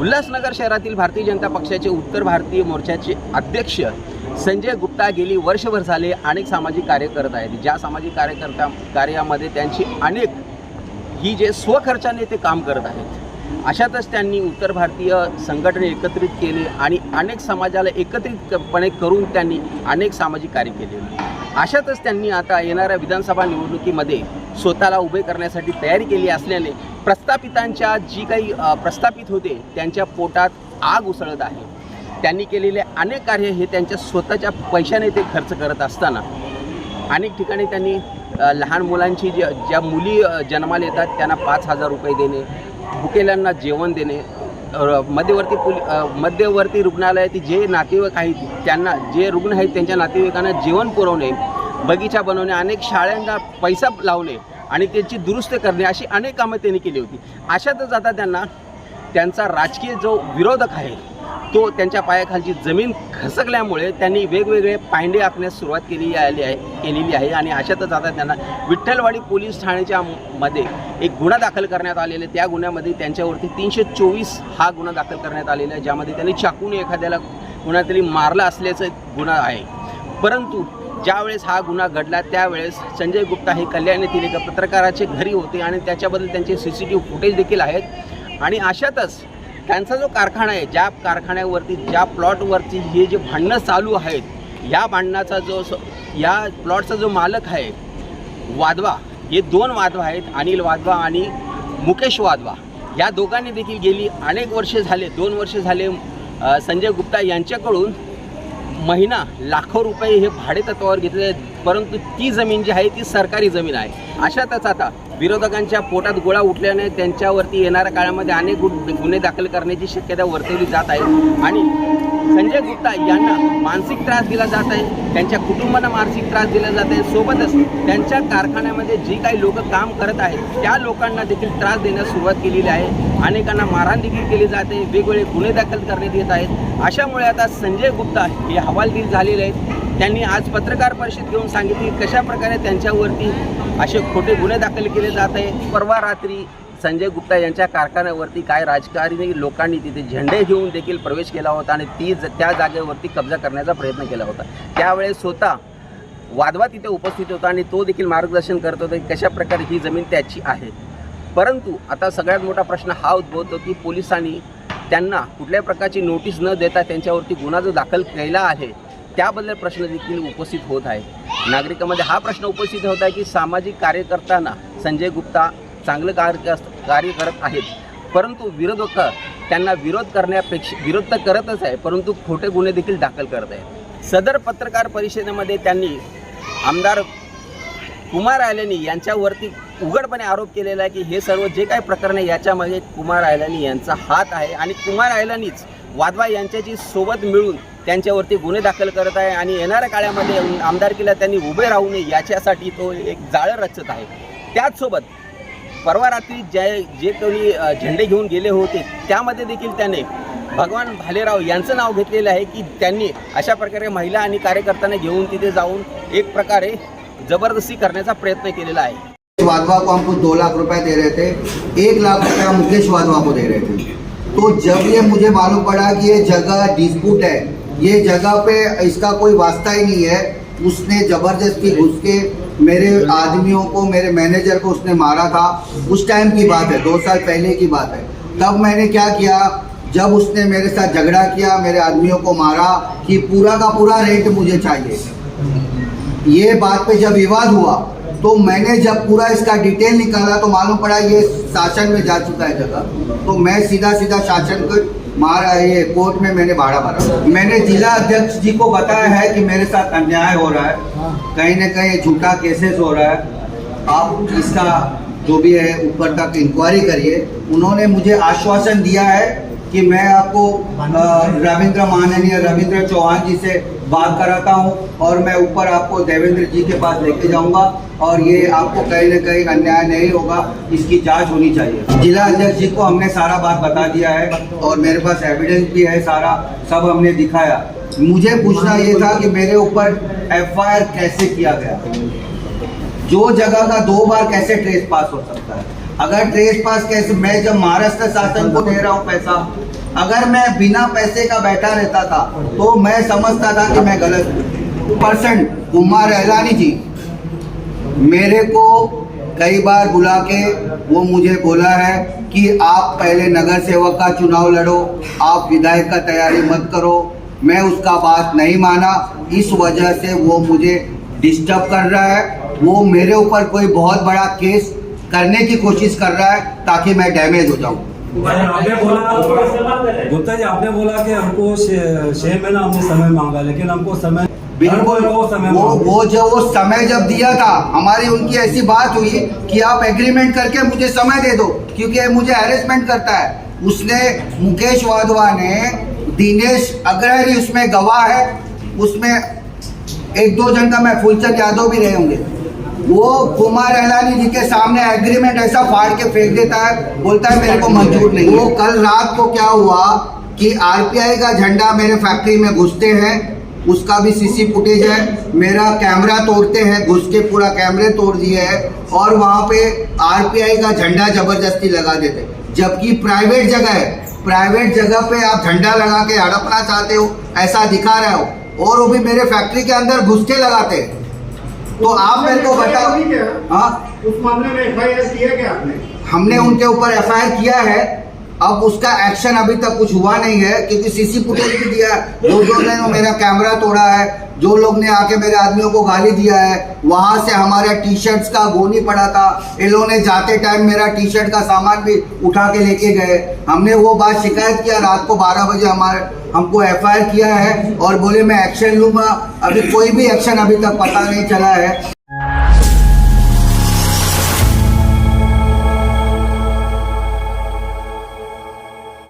उल्हासनगर शहरातील भारतीय जनता पक्षाचे उत्तर भारतीय मोर्चाचे अध्यक्ष संजय गुप्ता गेली वर्षभर झाले अनेक सामाजिक कार्य करत आहेत। ज्या सामाजिक कार्यामध्ये त्यांची अनेक ही जे स्वखर्चाने ते काम करत आहेत। अशातच त्यांनी उत्तर भारतीय संघटने एकत्रित केले आणि अनेक समाजाला एकत्रितपणे करून त्यांनी अनेक सामाजिक कार्य केले। अशातच त्यांनी आता येणाऱ्या विधानसभा निवडणुकीमध्ये स्वतःला उभे करण्यासाठी तयारी केली असल्याने प्रस्थापितांच्या जी काही प्रस्थापित होते त्यांच्या पोटात आग उसळत आहे। त्यांनी केलेले अनेक कार्य हे त्यांच्या स्वतःच्या पैशाने ते खर्च करत असताना अनेक ठिकाणी त्यांनी लहान मुलांची ज्या मुली जन्माला येतात त्यांना 5,000 रुपये देणे, भुकेल्यांना जेवण देणे, मध्यवर्ती रुग्णालयातील जे नातेवाईक आहेत त्यांना जे रुग्ण आहेत त्यांच्या नातेवाईकांना जेवण पुरवणे, बगीचा बनवणे, अनेक शाळांना पैसा लावणे आणि त्यांची दुरुस्त करणे अशी अनेक कामं त्यांनी केली होती। अशातच आता त्यांचा राजकीय जो विरोधक आहे तो त्यांच्या पायाखालची जमीन खसकल्यामुळे त्यांनी वेगवेगळे पायंडे आखण्यास सुरुवात केलेली आहे आणि अशातच आता त्यांना विठ्ठलवाडी पोलीस ठाण्याच्या मध्ये एक गुन्हा दाखल करण्यात आलेला आहे। त्या गुन्ह्यामध्ये त्यांच्यावरती 324 हा गुन्हा दाखल करण्यात आलेला आहे, ज्यामध्ये त्यांनी चाकूने एखाद्याला कुणातरी मारला असल्याचा गुन्हा आहे। परंतु ज्यावेळेस हा गुन्हा घडला त्यावेळेस संजय गुप्ता हे कल्याण येथील एका पत्रकाराचे घरी होते आणि त्याच्याबद्दल त्यांचे CCTV फुटेज देखील आहेत। आणि अशातच त्यांचा जो कारखाना आहे, ज्या कारखान्यावरती ज्या प्लॉटवरती हे जे भांडणं चालू आहेत, या भांडणाचा या प्लॉटचा जो मालक आहे वाधवा, हे 2 वाधवा आहेत, अनिल वाधवा आणि मुकेश वाधवा। या दोघांनी देखील गेली अनेक वर्षे झाले 2 वर्ष झाले संजय गुप्ता यांच्याकडून महिना लाखो रुपये हे भाडे तत्वावर घेतले, परंतु ती जमीन जी आहे ती सरकारी जमीन आहे। अशातच आता विरोधकांच्या पोटात गोळा उठल्याने त्यांच्यावरती येणाऱ्या काळामध्ये अनेक गुन्हे दाखल करण्याची शक्यता वर्तवली जात आहे आणि संजय गुप्ता यांना मानसिक त्रास दिला जात आहे, त्यांच्या कुटुंबांना मानसिक त्रास दिला जात आहे। सोबतच त्यांच्या कारखान्यामध्ये जी काही लोक काम करत आहेत त्या लोकांना देखील त्रास देण्यास सुरुवात केलेली आहे। अनेकांना मारहाण देखील केली जाते, वेगवेगळे गुन्हे दाखल करण्यात येत आहेत। अशामुळे आता संजय गुप्ता हे हवालदिल झालेले आहेत। त्यांनी आज पत्रकार परिषद घेऊन सांगितली कशा प्रकारे त्यांच्यावरती असे खोटे गुन्हे दाखल केले जात आहे। परवा रात्री संजय गुप्ता यांच्या कारखान्यावरती काय राजकारणी लोकांनी तिथे झेंडे घेऊन देखील प्रवेश केला होता आणि त्या जागेवरती कब्जा करण्याचा प्रयत्न केला होता। त्यावेळेस स्वतः वाधवा तिथे उपस्थित होता आणि तो देखील मार्गदर्शन करत होता की कशा प्रकारे ही जमीन त्याची आहे। परंतु आता सगळ्यात मोठा प्रश्न हा उद्भवतो की पोलिसांनी त्यांना कुठल्याही प्रकारची नोटीस न देता त्यांच्यावरती गुन्हा जो दाखल केला आहे त्याबद्दल प्रश्न देखील उपस्थित होत आहे। नागरिकांमध्ये हा प्रश्न उपस्थित होत आहे की सामाजिक कार्य करताना संजय गुप्ता चांगलं कार्य करत आहेत, परंतु विरोधक त्यांना विरोध तर करतच आहे, परंतु खोटे गुन्हे देखील दाखल करत आहेत। सदर पत्रकार परिषदेमध्ये त्यांनी आमदार कुमार आयलानी यांच्यावरती उघडपणे आरोप केलेला आहे की हे सर्व जे काही प्रकरण आहे याच्यामध्ये कुमार आयलानी यांचा हात आहे आणि कुमार आयलानीच वाधवा यांच्याशी सोबत मिळून त्यांच्यावरती गुन्हे दाखल करत आहे आणि येणाऱ्या काळामध्ये आमदारकीला त्यांनी उभे राहू नये याच्यासाठी तो एक जाळं रचत आहे। त्याचसोबत परवा रात्री जे कोणी झेंडे घेऊन गेले होते त्यामध्ये देखील त्याने भगवान भालेराव यांचं नाव घेतलेलं आहे की त्यांनी अशा प्रकारे महिला आणि कार्यकर्त्यांना घेऊन तिथे जाऊन एक प्रकारे जबरदस्ती करण्याचा प्रयत्न केलेला आहे। वाधवा को हमको 2 लाख रुपए दे रहे थे, 1 लाख रुपया मुकेश वाधवा को दे रहे थे। तो जब ये मुझे मालूम पड़ा कि ये जगह डिस्प्यूट है, ये जगह पे इसका कोई वास्ता ही नहीं है, उसने जबरदस्ती घुस के मेरे आदमियों को, मेरे मैनेजर को उसने मारा था। उस टाइम की बात है, 2 साल पहले की बात है। तब मैंने क्या किया, जब उसने मेरे साथ झगड़ा किया, मेरे आदमियों को मारा कि पूरा का पूरा रेंट मुझे चाहिए, ये बात पे जब विवाद हुआ तो मैंने जब पूरा इसका डिटेल निकाला तो मालूम पड़ा ये शासन में जा चुका है जगह। तो मैं सीधा शासन को मारा, ये कोर्ट में मैंने भाड़ा भरा। मैंने जिला अध्यक्ष जी को बताया है कि मेरे साथ अन्याय हो रहा है, कहीं न कहीं झूठा केसेस हो रहा है, आप इसका जो भी है ऊपर तक इंक्वायरी करिए। उन्होंने मुझे आश्वासन दिया है कि मैं आपको माननीय रविंद्र चौहान जी से बात कराता हूं और मैं ऊपर आपको देवेंद्र जी के पास लेके जाऊंगा और ये आपको कहीं न कहीं अन्याय नहीं होगा, इसकी जांच होनी चाहिए। जिला अध्यक्ष जी को हमने सारा बात बता दिया है और मेरे पास एविडेंस भी है, सारा सब हमने दिखाया। मुझे पूछना ये था कि मेरे ऊपर FIR कैसे किया गया, जो जगह का 2 बार कैसे ट्रेस पास हो सकता है। अगर ट्रेस पास कैसे, मैं जब महाराष्ट्र शासन को दे रहा हूँ पैसा, अगर मैं बिना पैसे का बैठा रहता था तो मैं समझता था कि मैं गलत हूँ। परसेंट कुमार रहलानी जी मेरे को कई बार बुला के वो मुझे बोला है कि आप पहले नगर सेवक का चुनाव लड़ो, आप विधायक का तैयारी मत करो। मैं उसका बात नहीं माना, इस वजह से वो मुझे डिस्टर्ब कर रहा है। वो मेरे ऊपर कोई बहुत बड़ा केस करने की कोशिश कर रहा है ताकि मैं डैमेज हो जाऊं। आपने बोला गुप्ता जी, आपने बोला कि हमको 6 महीना हमने समय मांगा, लेकिन हमको समय बिल्कुल वो समय जब दिया था, हमारी उनकी ऐसी बात हुई कि आप एग्रीमेंट करके मुझे समय दे दो क्योंकि मुझे हैरेसमेंट करता है। उसने मुकेश वाधवा ने दिनेश अग्रहरी उसमें गवाह है, उसमें 1-2 जन का मैं फूलचंद यादव भी रहे होंगे। वो कुमार रहलानी जी के सामने एग्रीमेंट ऐसा फाड़ के फेंक देता है, बोलता है मेरे को मंजूर नहीं। वो कल रात को क्या हुआ कि आरपीआई का झंडा मेरे फैक्ट्री में घुसते हैं, उसका भी सीसी फुटेज है। मेरा कैमरा तोड़ते हैं, घुस के पूरा कैमरे तोड़ दिए है और वहाँ पे आरपीआई का झंडा जबरदस्ती लगा देते, जबकि प्राइवेट जगह है। प्राइवेट जगह पे आप झंडा लगा के हड़पना चाहते हो, ऐसा दिखा रहे हो, और वो भी मेरे फैक्ट्री के अंदर घुस के लगाते हैं। तो आप मेरे को बताओ, हाँ उस मामले में एफआईआर किया क्या आपने? हमने उनके ऊपर एफआईआर किया है। अब उसका एक्शन अभी तक कुछ हुआ नहीं है क्योंकि सीसी फुटेज भी दिया है। लोगों ने मेरा कैमरा तोड़ा है, जो लोग ने आके मेरे आदमियों को गाली दिया है। वहां से हमारे टी शर्ट्स का गोनी पड़ा था, इन लोगों ने जाते टाइम मेरा टी शर्ट का सामान भी उठा के लेके गए। हमने वो बात शिकायत किया, रात को 12 बजे हमको एफआईआर किया है और बोले मैं एक्शन लूंगा। अभी कोई भी एक्शन अभी तक पता नहीं चला है।